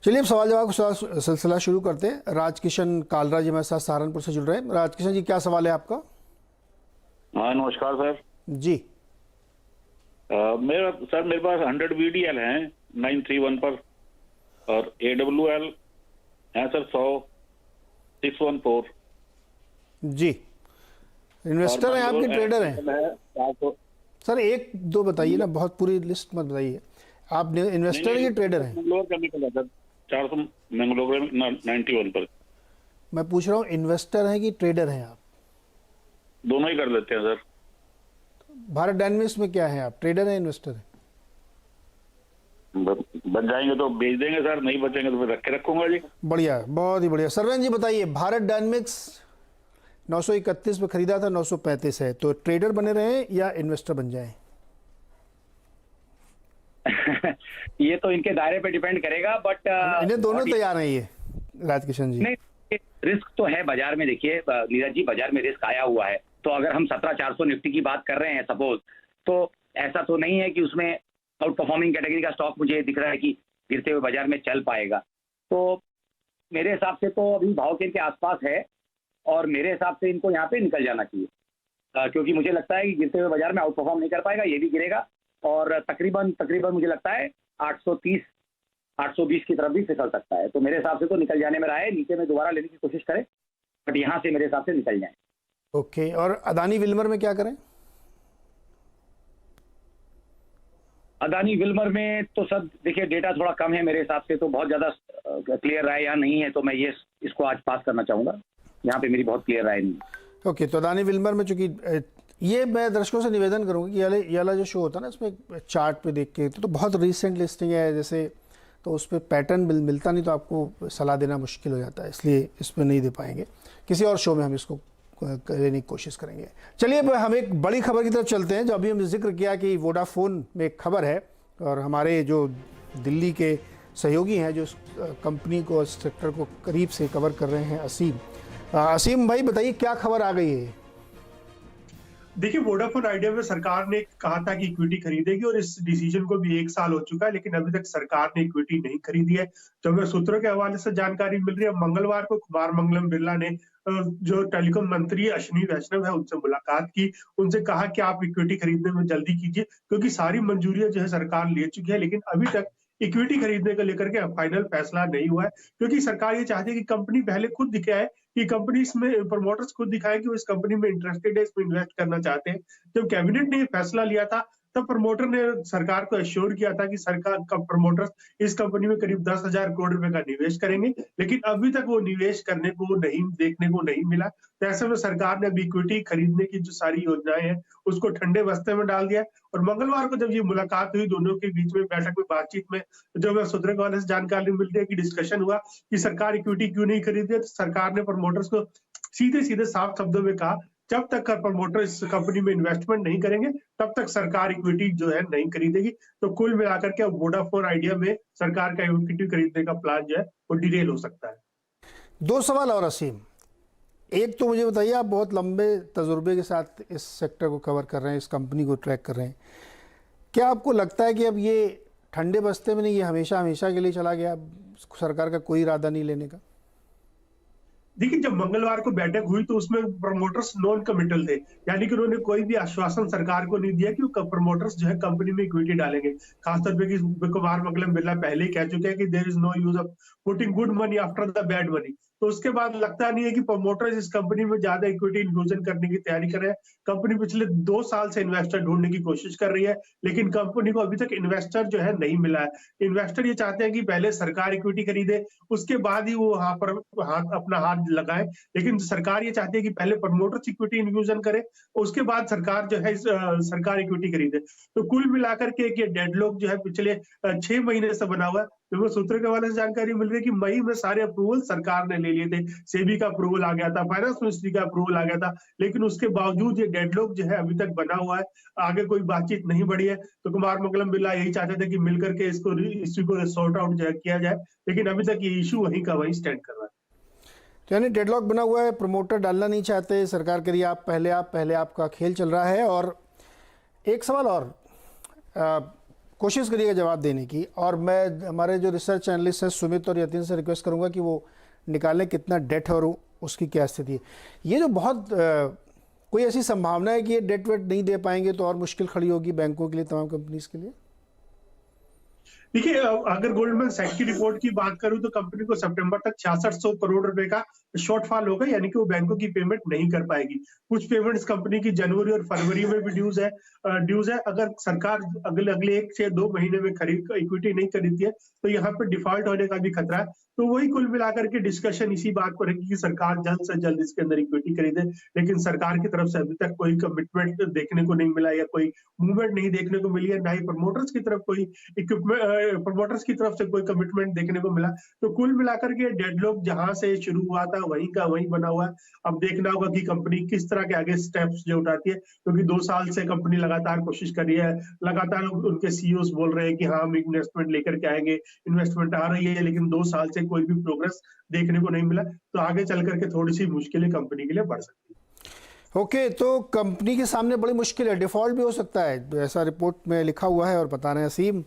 चलिए अब सवाल जवाब का सिलसिला शुरू करते हैं। राजकिशन कालरा जी हमारे साथ सहारनपुर से जुड़ रहे हैं। राजकिशन जी, क्या सवाल है आपका? हाँ, नमस्कार सर। जी। मेरे पास 100 VDL हैं 931 पर, और AWL हैं सर 100 614। जी, इन्वेस्टर हैं आपके, ट्रेडर हैं? सर एक दो बताइए ना, बहुत पूरी लिस्ट मत बताइए। आप इन्वेस्टर हैं या ट्रेडर हैं? मंगलोर का निकला सर 400 मंगलोर 91 पर। मैं पूछ रहा हूँ इन्वेस्टर हैं कि ट्रेडर हैं आप? दोनों ही कर लेते हैं सर। भारत डायनेमिक्स में क्या है, आप ट्रेडर हैं इन्वेस्टर हैं? बच जाएंगे तो बेच देंगे सर, नहीं बचेंगे तो फिर रख के रखूंगा जी। बढ़िया, बहुत ही बढ़िया। सरवन जी बताइए, भारत डायनेमिक्स 931 में खरीदा था, 935 है, तो ट्रेडर बने रहे या इन्वेस्टर बन जाए? ये तो इनके दायरे पे डिपेंड करेगा, बट इन्हें दोनों तैयार हैं ये, राजकिशन जी। नहीं, रिस्क तो है बाजार में। देखिए नीरज जी, बाजार में रिस्क आया हुआ है। तो अगर हम 17,400 निफ्टी की बात कर रहे हैं सपोज, तो ऐसा तो नहीं है कि उसमें आउट परफॉर्मिंग कैटेगरी का स्टॉक मुझे दिख रहा है कि गिरते हुए बाजार में चल पाएगा। तो मेरे हिसाब से तो अभी भाव के इनके आसपास है, और मेरे हिसाब से इनको यहाँ पे निकल जाना चाहिए, क्योंकि मुझे लगता है कि गिरते हुए बाजार में आउट परफॉर्म नहीं कर पाएगा, ये भी गिरेगा, और तकरीबन मुझे लगता है 830 820 की तरफ भी फिसल सकता है। तो मेरे हिसाब से तो निकल जाने में रहा है। नीचे में दोबारा लेने की कोशिश करें, बट यहाँ से मेरे हिसाब से निकल जाए। ओके, और अदानी विल्मर में क्या करें? अदानी विल्मर में तो सर देखिए, डेटा थोड़ा कम है मेरे हिसाब से, तो बहुत ज़्यादा क्लियर राय यहाँ नहीं है, तो मैं ये इसको आज पास करना चाहूँगा। यहाँ पे मेरी बहुत क्लियर राय नहीं है। ओके, तो अदानी विल्मर में चूंकि ये मैं दर्शकों से निवेदन करूँगा कि ये वाला जो शो होता है ना, इसमें चार्ट पे देख के तो बहुत रिसेंट लिस्टिंग है जैसे, तो उस पर पैटर्न मिलता नहीं, तो आपको सलाह देना मुश्किल हो जाता है, इसलिए इसमें नहीं दे पाएंगे। किसी और शो में हम इसको लेने की कोशिश करेंगे। चलिए अब हम एक बड़ी खबर की तरफ चलते हैं। जो अभी हमने जिक्र किया कि वोडाफोन में एक खबर है, और हमारे जो दिल्ली के सहयोगी हैं जो कंपनी को, सेक्टर को करीब से कवर कर रहे हैं, असीम भाई बताइए क्या खबर आ गई है? देखिए, वोडाफोन आइडिया में सरकार ने कहा था कि इक्विटी खरीदेगी, और इस डिसीजन को भी 1 साल हो चुका है, लेकिन अभी तक सरकार ने इक्विटी नहीं खरीदी है। तो हमें सूत्रों के हवाले से जानकारी मिल रही है, मंगलवार को कुमार मंगलम बिरला ने जो टेलीकॉम मंत्री अश्विनी वैष्णव है उनसे मुलाकात की, उनसे कहा कि आप इक्विटी खरीदने में जल्दी कीजिए, क्योंकि सारी मंजूरियां जो है सरकार ले चुकी है, लेकिन अभी तक इक्विटी खरीदने को लेकर के फाइनल फैसला नहीं हुआ है। क्योंकि सरकार ये चाहती है कि कंपनी पहले खुद दिखाए, कि कंपनी इसमें प्रमोटर्स खुद दिखाए कि वो इस कंपनी में इंटरेस्टेड है, इसमें इन्वेस्ट करना चाहते हैं। जब कैबिनेट ने ये फैसला लिया था, तब प्रमोटर ने सरकार को एश्योर किया था कि सरकार का प्रमोटर्स इस कंपनी में करीब 10,000 करोड़ रुपए का निवेश करेंगे, लेकिन अभी तक वो निवेश करने को नहीं, देखने को नहीं मिला। तो ऐसे में सरकार ने अभी इक्विटी खरीदने की जो सारी योजनाएं हैं उसको ठंडे बस्ते में डाल दिया। और मंगलवार को जब ये मुलाकात हुई दोनों के बीच में, बैठक में, बातचीत में, जो मैं सूत्रों के हवाले से जानकारी मिल रही है कि डिस्कशन हुआ कि सरकार इक्विटी क्यों नहीं खरीदी है, तो सरकार ने प्रमोटर्स को सीधे सीधे साफ शब्दों में कहा, जब तक प्रमोटर इस कंपनी में इन्वेस्टमेंट नहीं करेंगे तब तक सरकार इक्विटी जो है नहीं खरीदेगी। तो कुल मिलाकर के वोडाफोन आइडिया में सरकार का इक्विटी खरीदने का प्लान जो है वो डिटेल हो सकता है। 2 सवाल और असीम। एक तो मुझे बताइए, आप बहुत लंबे तजुर्बे के साथ इस सेक्टर को कवर कर रहे हैं, इस कंपनी को ट्रैक कर रहे हैं, क्या आपको लगता है कि अब ये ठंडे बस्ते में नहीं, ये हमेशा हमेशा के लिए चला गया, सरकार का कोई इरादा नहीं लेने का? देखिए, जब मंगलवार को बैठक हुई तो उसमें प्रमोटर्स नॉन कमिटल थे, यानी कि उन्होंने कोई भी आश्वासन सरकार को नहीं दिया कि वो प्रमोटर्स जो है कंपनी में इक्विटी डालेंगे। खासतौर पे कि कुमार मंगलम बिरला पहले ही कह चुके हैं कि there is no use of putting good money after the bad money. तो उसके बाद लगता नहीं है कि प्रमोटर्स इस कंपनी में ज्यादा इक्विटी इंक्लूजन करने की तैयारी कर रहे हैं। कंपनी पिछले 2 साल से इन्वेस्टर ढूंढने की कोशिश कर रही है, लेकिन कंपनी को अभी तक इन्वेस्टर जो है नहीं मिला है। इन्वेस्टर ये चाहते हैं कि पहले सरकार इक्विटी खरीदे, उसके बाद ही वो वहां पर अपना हाथ लगाए, लेकिन सरकार ये चाहती है कि पहले प्रमोटर्स इक्विटी इंक्लूजन करे, उसके बाद सरकार जो है सरकार इक्विटी खरीदे। तो कुल मिलाकर के एक ये डेडलॉक जो है पिछले 6 महीने से बना हुआ है। तो सूत्रों के हवाले से जानकारी मिल रही है कि मई में सारे अप्रूवल सरकार ने ले लिए थे, सेबी का अप्रूवल आ गया था, फाइनेंस मिनिस्ट्री का अप्रूवल आ गया था, लेकिन उसके बावजूद ये डेडलॉक जो है अभी तक बना हुआ है, आगे कोई बातचीत नहीं बढ़ी है। तो कुमार मंगलम बिरला यही चाहते थे कि मिलकर के इसको इश्यू को सॉर्ट आउट किया जाए, लेकिन अभी तक ये इशू वहीं का वहीं स्टैंड कर रहा है। यानी डेडलॉक बना हुआ है, प्रमोटर डालना नहीं चाहते, सरकार के लिए आप पहले आपका खेल चल रहा है। और एक सवाल और, कोशिश करिएगा जवाब देने की। और मैं हमारे जो रिसर्च एनालिस्ट हैं सुमित और यतिन से रिक्वेस्ट करूंगा कि वो निकालें कितना डेट है और उसकी क्या स्थिति है। ये जो बहुत कोई ऐसी संभावना है कि ये डेट वेट नहीं दे पाएंगे तो और मुश्किल खड़ी होगी बैंकों के लिए, तमाम कंपनीज के लिए? देखिए, अगर गोल्डमैन सैक्स की रिपोर्ट की बात करूं तो कंपनी को सितंबर तक 6600 करोड़ रुपए का शॉर्टफॉल होगा, यानी कि वो बैंकों की पेमेंट नहीं कर पाएगी। कुछ पेमेंट्स कंपनी की जनवरी और फरवरी में भी ड्यूज है। अगर सरकार अगले 1 से 2 महीने में इक्विटी नहीं खरीदती है तो यहाँ पे डिफॉल्ट होने का भी खतरा है। तो वही कुल मिलाकर के डिस्कशन इसी बात पर है कि सरकार जल्द से जल्द इसके अंदर इक्विटी खरीदे, लेकिन सरकार की तरफ से अभी तक कोई कमिटमेंट देखने को नहीं मिला या कोई मूवमेंट नहीं देखने को मिली है, ना ही प्रमोटर्स की तरफ कोई कमिटमेंट देखने को मिला। तो कुल मिलाकर के डेडलॉक जहां से शुरू हुआ था वहीं का वहीं बना हुआ है। अब देखना होगा कि कंपनी किस तरह के आगे स्टेप्स जो उठाती है, क्योंकि 2 साल से कंपनी लगातार कोशिश कर रही है, लगातार उनके सीईओ बोल रहे हैं कि हाँ हम इन्वेस्टमेंट लेकर के आएंगे, इन्वेस्टमेंट आ रही है, लेकिन 2 साल से कोई भी प्रोग्रेस देखने को नहीं मिला। तो आगे चल करके थोड़ी सी मुश्किलें कंपनी के लिए बढ़ सकती है। ओके, तो कंपनी के सामने बड़ी मुश्किल है, डिफॉल्ट भी हो सकता है, ऐसा रिपोर्ट में लिखा हुआ है और बता रहे हैं असीम।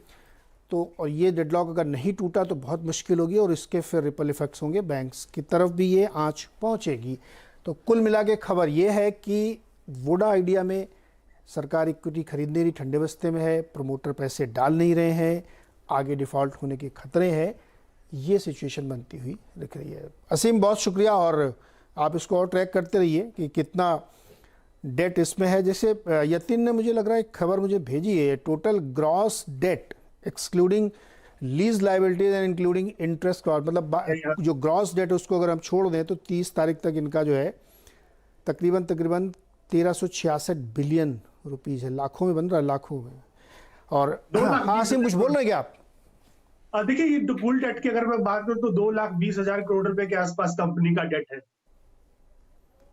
तो और ये डेडलॉक अगर नहीं टूटा तो बहुत मुश्किल होगी और इसके फिर रिपल इफेक्ट्स होंगे, बैंक्स की तरफ भी ये आंच पहुंचेगी। तो कुल मिला के खबर ये है कि वोडा आइडिया में सरकार इक्विटी खरीदने रही, ठंडे बस्ते में है, प्रमोटर पैसे डाल नहीं रहे हैं, आगे डिफ़ॉल्ट होने के खतरे हैं, ये सिचुएशन बनती हुई दिख रही है। असीम बहुत शुक्रिया, और आप इसको और ट्रैक करते रहिए कि कितना डेट इसमें है। जैसे यतिन ने मुझे लग रहा है एक खबर मुझे भेजी है, total gross debt excluding lease liabilities and including interest cost, मतलब जो ग्रॉस डेट है उसको अगर हम छोड़ दें तो 30 तारीख तक इनका जो है तकरीबन 1366 बिलियन रुपीज़ है। लाखों में बन रहा है, लाखों में। और हाँ असीम कुछ बोल रहे हैं क्या आप? देखिए, ये कुल डेट की अगर मैं बात करूं तो 2,20,000 करोड़ रुपए के आसपास कंपनी का डेट है।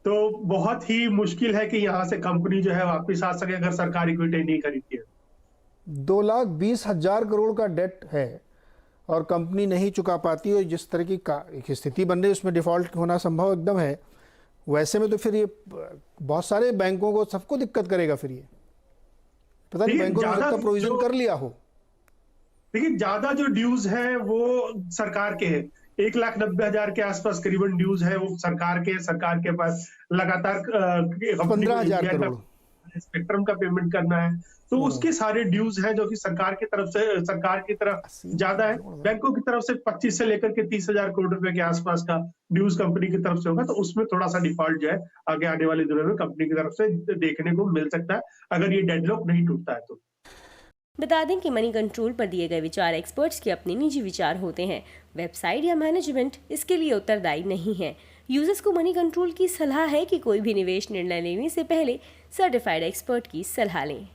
तो बहुत ही मुश्किल है कि यहाँ से कंपनी जो है वापस आ सके अगर सरकार इक्विटी नहीं खरीदती है। 2,20,000 करोड़ का डेट है और कंपनी नहीं चुका पाती है, जिस तरह की स्थिति बन रही है उसमें डिफॉल्ट होना संभव एकदम है। वैसे में तो फिर ये बहुत सारे बैंकों को, सबको दिक्कत करेगा। फिर ये पता नहीं बैंकों ने सबका प्रोविजन कर लिया हो। देखिए, ज्यादा जो ड्यूज है वो सरकार के हैं, 1,90,000 के आसपास करीबन ड्यूज है वो सरकार के पास लगातार 15,000 करोड़ स्पेक्ट्रम का पेमेंट करना है। तो उसके सारे ड्यूज हैं जो कि सरकार की तरफ ज्यादा है। बैंकों की तरफ से 25 से लेकर के 30,000 करोड़ रुपए के आसपास का ड्यूज कंपनी की तरफ से होगा। तो उसमें थोड़ा सा डिफॉल्ट जो है आगे आने वाले दिनों में कंपनी की तरफ से देखने को मिल सकता है, अगर ये डेडलॉक नहीं टूटता है तो। बता दें कि मनी कंट्रोल पर दिए गए विचार एक्सपर्ट्स के अपने निजी विचार होते हैं। वेबसाइट या मैनेजमेंट इसके लिए उत्तरदायी नहीं है। यूजर्स को मनी कंट्रोल की सलाह है कि कोई भी निवेश निर्णय लेने से पहले सर्टिफाइड एक्सपर्ट की सलाह लें।